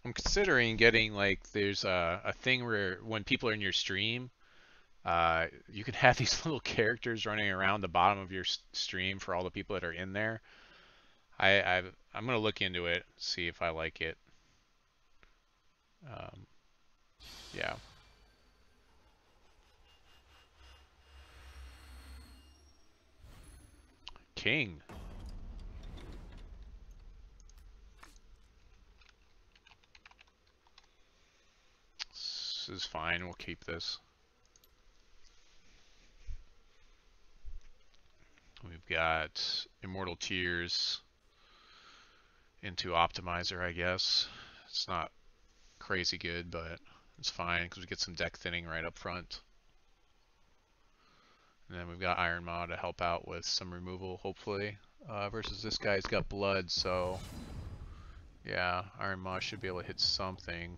I'm considering getting like there's a thing where when people are in your stream, you can have these little characters running around the bottom of your stream for all the people that are in there. I'm gonna look into it, see if I like it. Um, yeah, King. This is fine. We'll keep this. We've got Immortal Tears into Optimizer, I guess. It's not crazy good, but it's fine because we get some deck thinning right up front. And then we've got Iron Maw to help out with some removal, hopefully. Versus this guy's got blood, so yeah, Iron Maw should be able to hit something.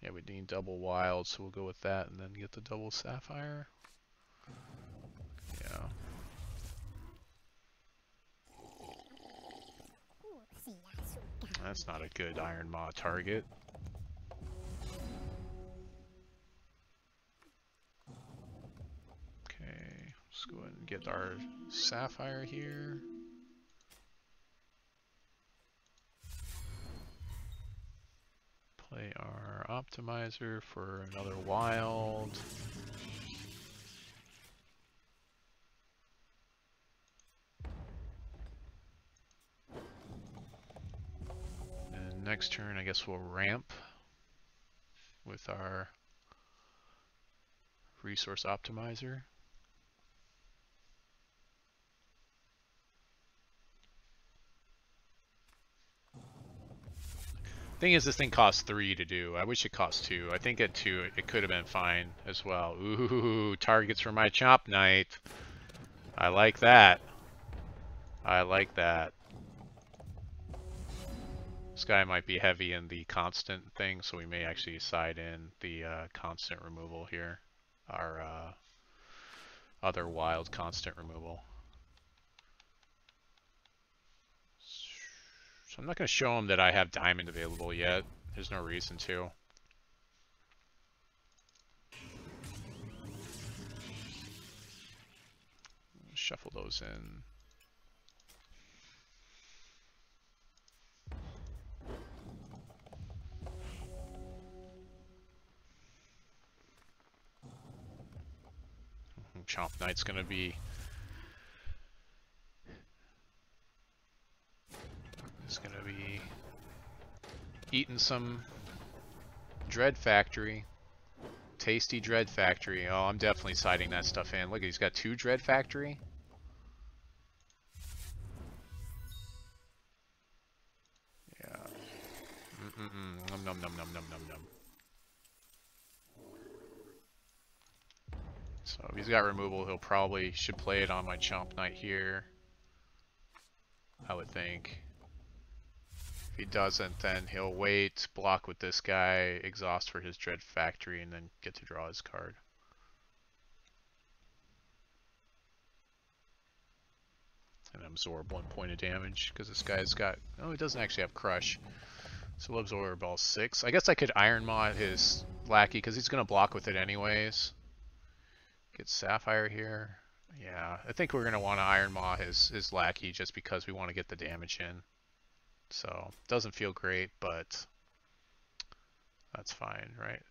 Yeah, we need double wild, so we'll go with that and then get the double sapphire. Yeah. That's not a good Iron Maw target. Okay, let's go ahead and get our sapphire here. Play our optimizer for another wild. And next turn, I guess we'll ramp with our resource optimizer. Thing is, this thing costs 3 to do. I wish it cost 2. I think at 2 it could have been fine as well. Ooh, targets for my Chomp Knight. I like that. I like that. This guy might be heavy in the constant thing, so we may actually side in the constant removal here. Our other wild constant removal. So I'm not going to show him that I have diamond available yet. There's no reason to. Shuffle those in. Chomp Knight's going to be... It's going to be eating some Dread Factory. Tasty Dread Factory. Oh, I'm definitely siding that stuff in. Look, he's got 2 Dread Factory. Yeah. Num num num num num num num. So if he's got removal, he'll probably should play it on my Chomp Knight here. I would think. If he doesn't, then he'll wait, block with this guy, exhaust for his Dread Factory, and then get to draw his card. And absorb 1 point of damage, because this guy's got... Oh, he doesn't actually have Crush. So we'll absorb all 6. I guess I could Iron Maw his Lackey, because he's going to block with it anyways. Get Sapphire here. Yeah, I think we're going to want to Iron Maw his Lackey, just because we want to get the damage in. So, doesn't feel great, but that's fine, right?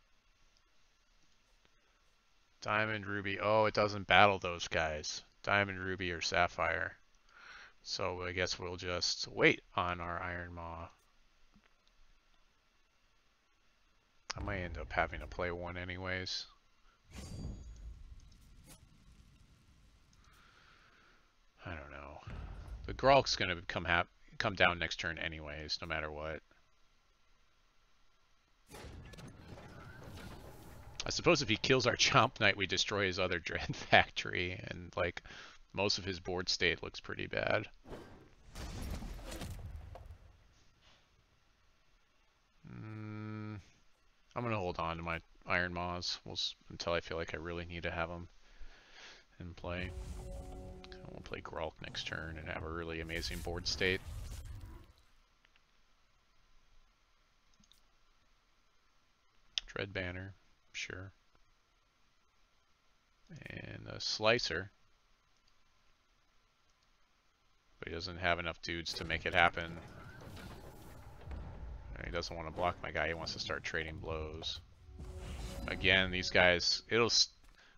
Diamond, Ruby. Oh, it doesn't battle those guys. Diamond, Ruby, or Sapphire. So I guess we'll just wait on our Iron Maw. I might end up having to play one anyways. I don't know. The Grolk's going to come down next turn anyways, no matter what. I suppose if he kills our Chomp Knight, we destroy his other Dread Factory, and like most of his board state looks pretty bad. I'm gonna hold on to my Iron Maws until I feel like I really need to have them in play. I won't play Grolk next turn and have a really amazing board state. Dread Banner, sure. And a Slicer. But he doesn't have enough dudes to make it happen. He doesn't want to block my guy, he wants to start trading blows. Again, these guys, it'll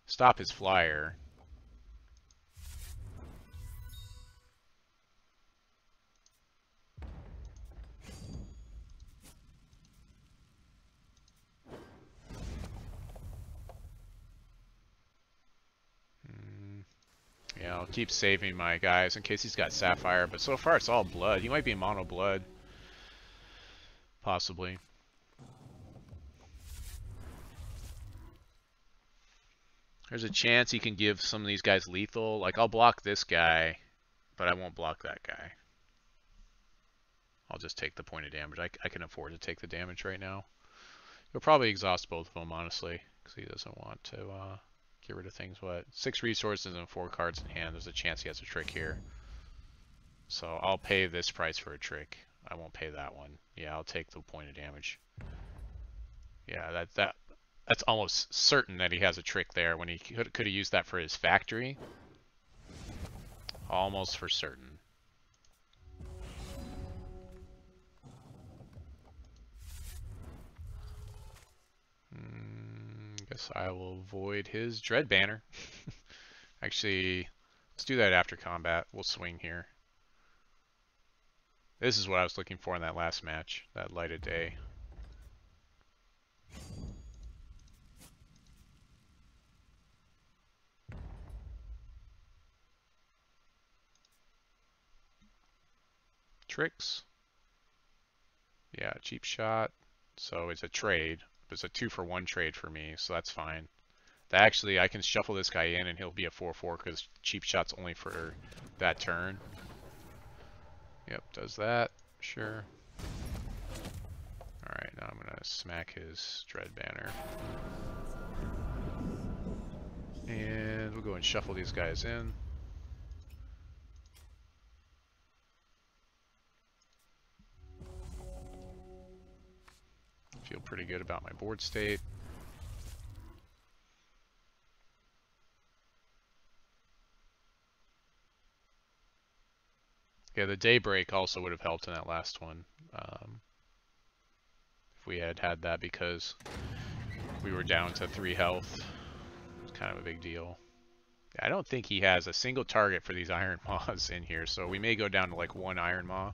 stop his flyer. Yeah, I'll keep saving my guys in case he's got Sapphire, but so far it's all blood. He might be mono blood. Possibly. There's a chance he can give some of these guys lethal. Like, I'll block this guy, but I won't block that guy. I'll just take the point of damage. I can afford to take the damage right now. He'll probably exhaust both of them, honestly, because he doesn't want to get rid of things. What? 6 resources and 4 cards in hand. There's a chance he has a trick here. So I'll pay this price for a trick. I won't pay that one. Yeah, I'll take the point of damage. Yeah, that's almost certain that he has a trick there when he could have used that for his factory. Almost for certain. Guess I will void his Dread Banner. Actually, let's do that after combat. We'll swing here. This is what I was looking for in that last match, that Light of Day. Tricks. Yeah, cheap shot. So it's a trade. It's a 2-for-1 trade for me, so that's fine. Actually, I can shuffle this guy in and he'll be a 4-4 because cheap shot's only for that turn. Yep, does that. Sure. Alright, now I'm going to smack his Dread Banner. And we'll go and shuffle these guys in. Feel pretty good about my board state. Yeah, the Daybreak also would have helped in that last one. If we had had that because we were down to 3 health. It's kind of a big deal. I don't think he has a single target for these Iron Maws in here, so we may go down to like 1 Iron Maw.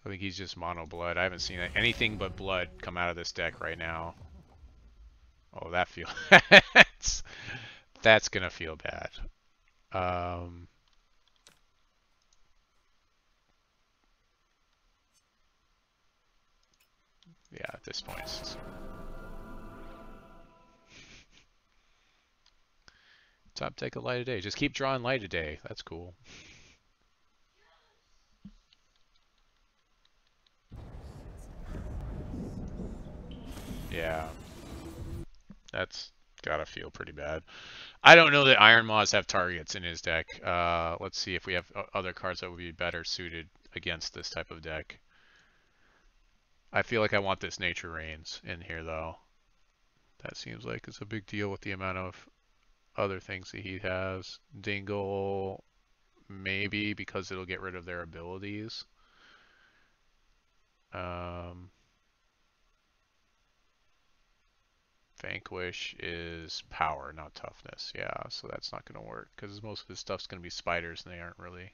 I think he's just mono blood. I haven't seen anything but blood come out of this deck right now. Oh, that feels... That's gonna feel bad. Yeah, at this point. Top deck of Light of Day. Just keep drawing Light of Day. That's cool. Yeah. That's gotta feel pretty bad. I don't know that Iron Maws have targets in his deck. Let's see if we have other cards that would be better suited against this type of deck. I feel like I want this Nature Reigns in here, though. That seems like it's a big deal with the amount of other things that he has. Dingle, maybe, because it'll get rid of their abilities. Vanquish is power, not toughness. Yeah, so that's not going to work because most of his stuff's going to be spiders and they aren't really.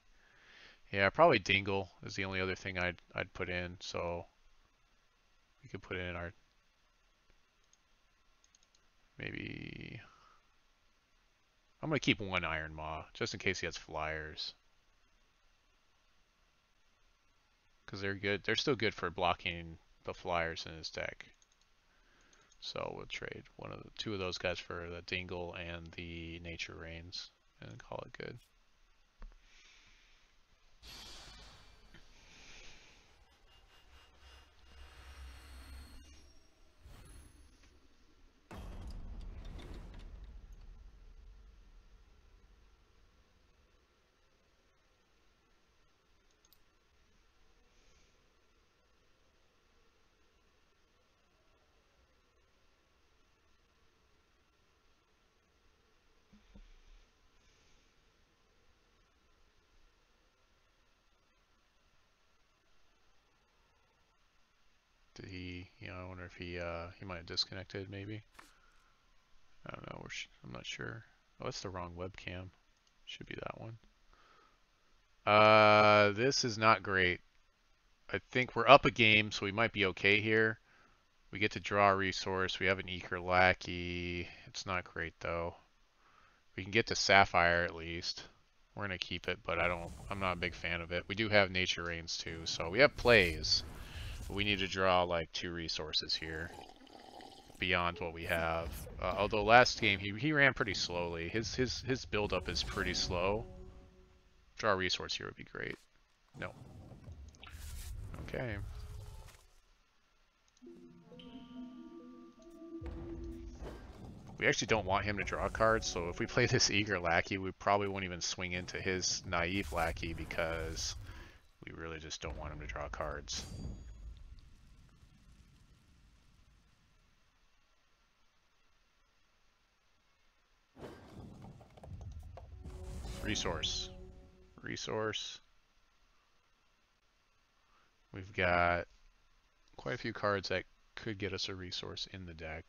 Yeah, probably Dingle is the only other thing I'd put in. So we could put in our maybe. I'm going to keep 1 Iron Maw just in case he has flyers. Because they're good. They're still good for blocking the flyers in his deck. So we'll trade 2 of those guys for the Dingle and the Nature Reigns and call it good. Did he, I wonder if he might have disconnected maybe. I don't know, I'm not sure. Oh, that's the wrong webcam. Should be that one. This is not great. I think we're up a game, so we might be okay here. We get to draw a resource. We have an Eker Lackey. It's not great though. We can get to Sapphire at least. We're gonna keep it, but I'm not a big fan of it. We do have Nature Rains too, so we have plays. But we need to draw like 2 resources here beyond what we have. Although last game he ran pretty slowly. His build up is pretty slow. Draw a resource here would be great. No. Okay. We actually don't want him to draw cards, so if we play this Eager Lackey, we probably won't even swing into his Naive Lackey because we really just don't want him to draw cards. Resource. Resource. We've got quite a few cards that could get us a resource in the deck.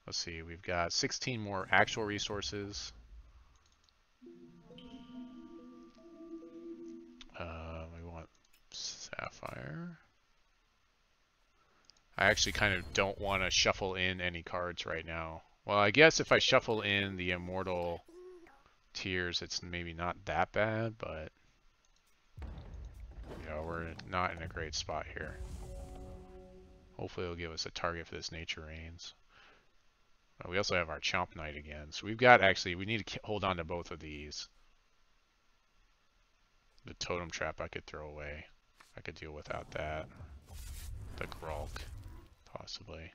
Let's see, we've got 16 more actual resources. We want Sapphire. I actually kind of don't want to shuffle in any cards right now. Well, I guess if I shuffle in the Immortal Tears, it's maybe not that bad, but we're not in a great spot here. Hopefully it'll give us a target for this Nature Rains. We also have our Chomp Knight again. So we've got, we need to hold on to both of these. The Totem Trap I could throw away. I could deal without that. The Grulk, possibly.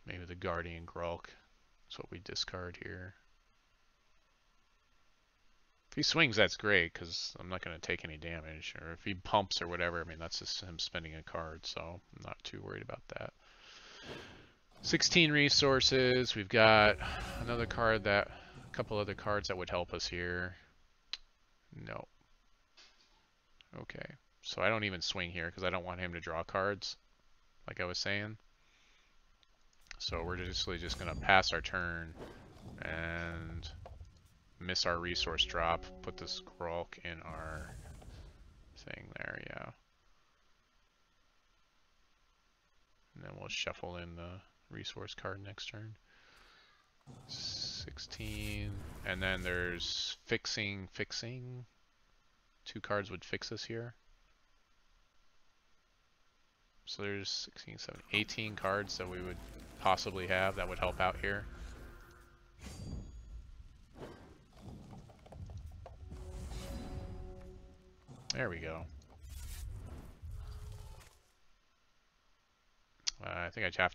Maybe the Guardian Grulk. That's what we discard here. If he swings, that's great, because I'm not going to take any damage. Or if he pumps or whatever, I mean, that's just him spending a card, so I'm not too worried about that. 16 resources. We've got another card a couple other cards that would help us here. No. Okay. So I don't even swing here, because I don't want him to draw cards, like I was saying. So we're just going to pass our turn and miss our resource drop, put this Grulk in our thing there, yeah. And then we'll shuffle in the resource card next turn. 16, and then there's fixing. 2 cards would fix us here. So there's 16, 17, 18 cards that we would possibly have that would help out here. There we go. I think I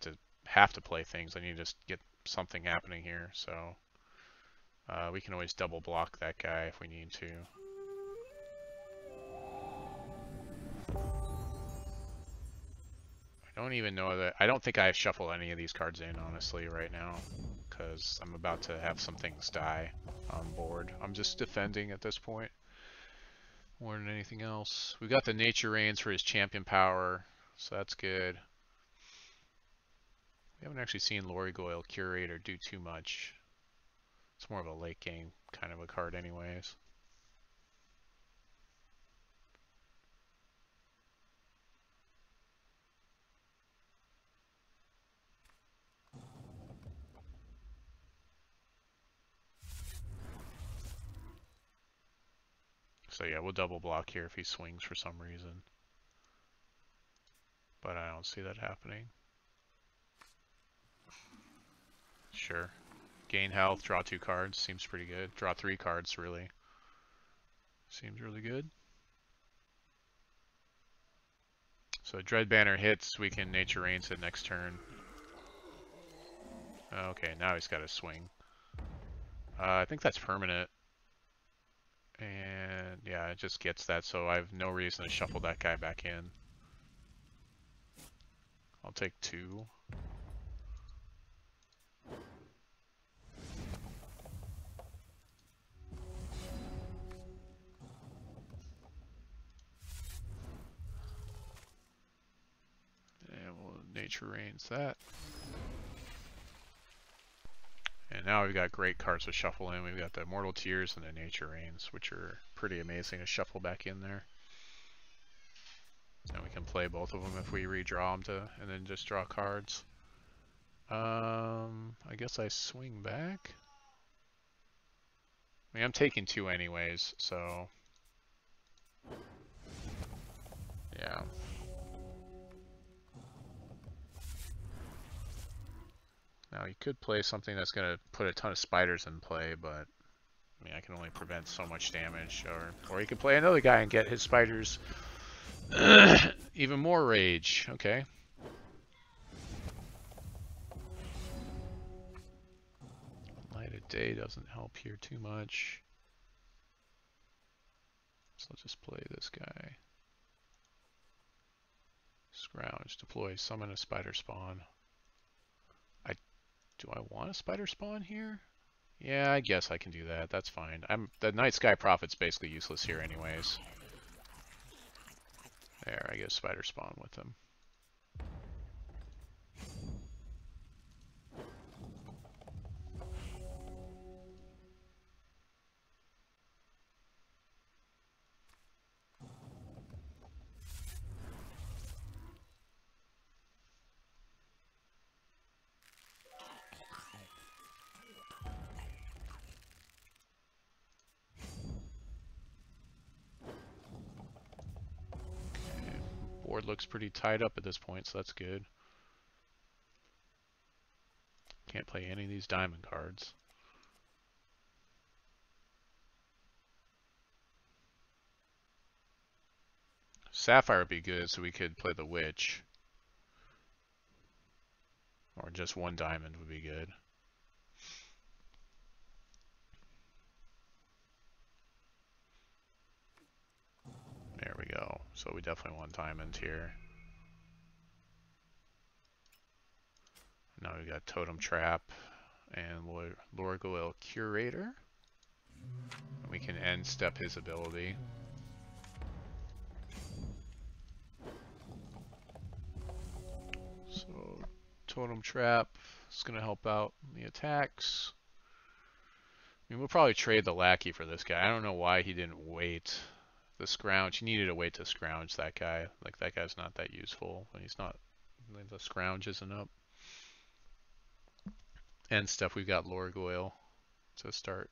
have to play things. I need to just get something happening here, so we can always double block that guy if we need to. I don't even know that. I don't think I shuffle any of these cards in, honestly, right now, because I'm about to have some things die on board. I'm just defending at this point more than anything else. We got the Nature Rains for his champion power, so that's good. We haven't actually seen Lorigoyle Curator do too much. It's more of a late game kind of a card anyways. So yeah, we'll double block here if he swings for some reason. But I don't see that happening. Sure. Gain health, draw 2 cards, seems pretty good. Draw 3 cards, really. Seems really good. So Dread Banner hits, we can Nature Rains it next turn. Okay, now he's got to swing. I think that's permanent. And yeah, it just gets that, so I have no reason to shuffle that guy back in. I'll take 2. And we'll nature rains that. And now we've got great cards to shuffle in. We've got the Immortal Tears and the Nature Rains, which are pretty amazing to shuffle back in there. And we can play both of them if we redraw them and then just draw cards. I guess I swing back. I mean, I'm taking 2 anyways, so yeah. Now you could play something that's going to put a ton of spiders in play, but I mean, I can only prevent so much damage. Or you could play another guy and get his spiders even more rage. Okay. Light of Day doesn't help here too much. So let's just play this guy. Scrounge, deploy, summon a spider spawn. Do I want a spider spawn here? Yeah, I guess I can do that. That's fine. The Night Sky Prophet's basically useless here anyways. There, I get a spider spawn with him. Board looks pretty tied up at this point, so that's good. Can't play any of these diamond cards. Sapphire would be good, so we could play the Witch. Or just 1 diamond would be good. There we go. So we definitely want diamond here. Now we got Totem Trap and Lorgoil Curator. And we can end step his ability. So Totem Trap is going to help out the attacks. I mean, we'll probably trade the Lackey for this guy. I don't know why he didn't wait. The Scrounge, he needed to wait to Scrounge that guy. Like, that guy's not that useful. He's not, the Scrounge isn't up. End step, we've got Lorgoil to start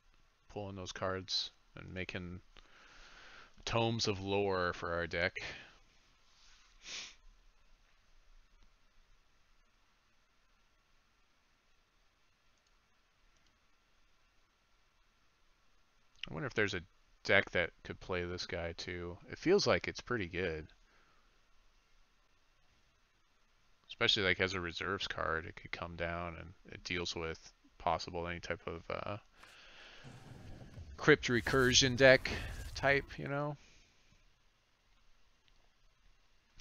pulling those cards and making tomes of lore for our deck. I wonder if there's a deck that could play this guy too. It feels like it's pretty good. Especially like as a reserves card, it could come down and it deals with possible any type of crypt recursion deck type, you know.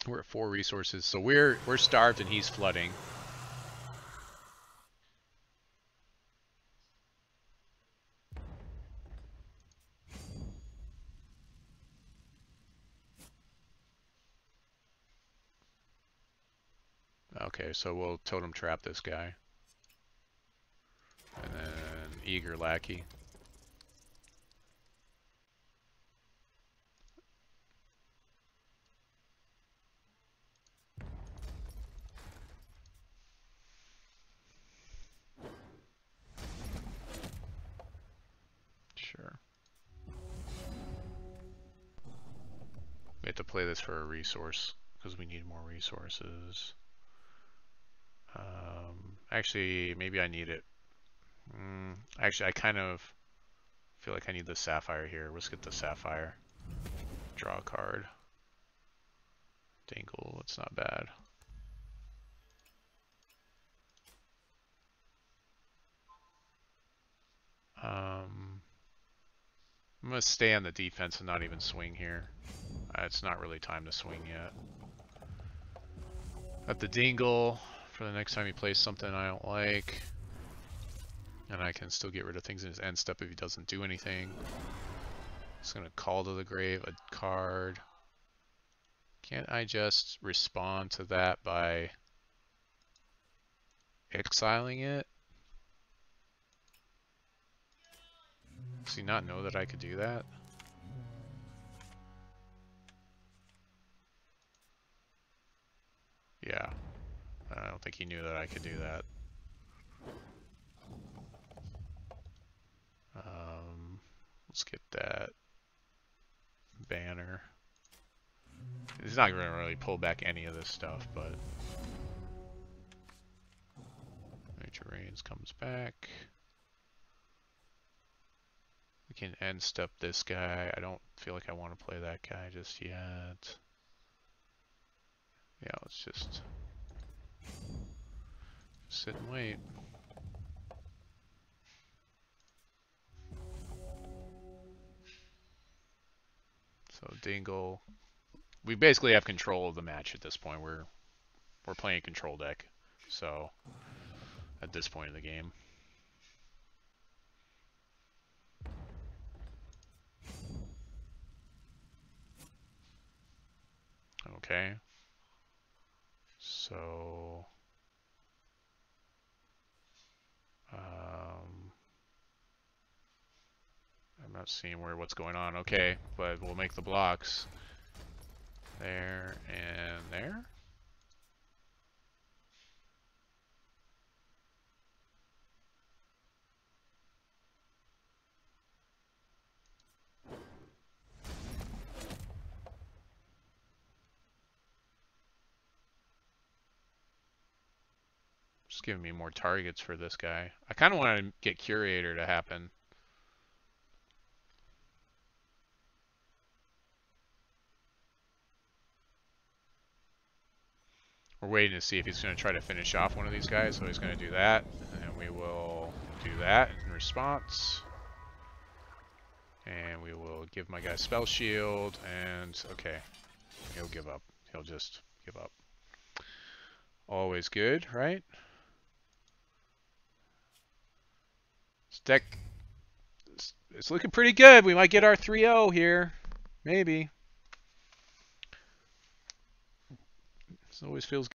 We're at 4 resources, so we're starved and he's flooding. Okay, so we'll Totem Trap this guy. And then Eager Lackey. Sure. We have to play this for a resource because we need more resources. Actually, maybe I need it. Actually, I kind of feel like I need the Sapphire here. Let's get the Sapphire. Draw a card. Dingle, it's not bad. I'm going to stay on the defense and not even swing here. It's not really time to swing yet. Got the dingle for the next time he plays something I don't like. And I can still get rid of things in his end step if he doesn't do anything. Just gonna call to the grave a card. Can't I just respond to that by exiling it? Does he not know that I could do that? Yeah. I don't think he knew that I could do that. Let's get that banner. He's not going to really pull back any of this stuff, but Nature Reigns comes back. We can end step this guy. I don't feel like I want to play that guy just yet. Yeah, let's just sit and wait. So Dingle, we basically have control of the match at this point. We're playing a control deck, so at this point in the game. Okay. So I'm not seeing what's going on. Okay, but we'll make the blocks there and there. Just giving me more targets for this guy. I kind of want to get Curator to happen. We're waiting to see if he's going to try to finish off one of these guys, so he's going to do that, and we will do that in response. And we will give my guy Spell Shield, and okay, he'll give up. He'll just give up. Always good, right? This deck, it's looking pretty good. We might get our 3-0 here. Maybe. This always feels good.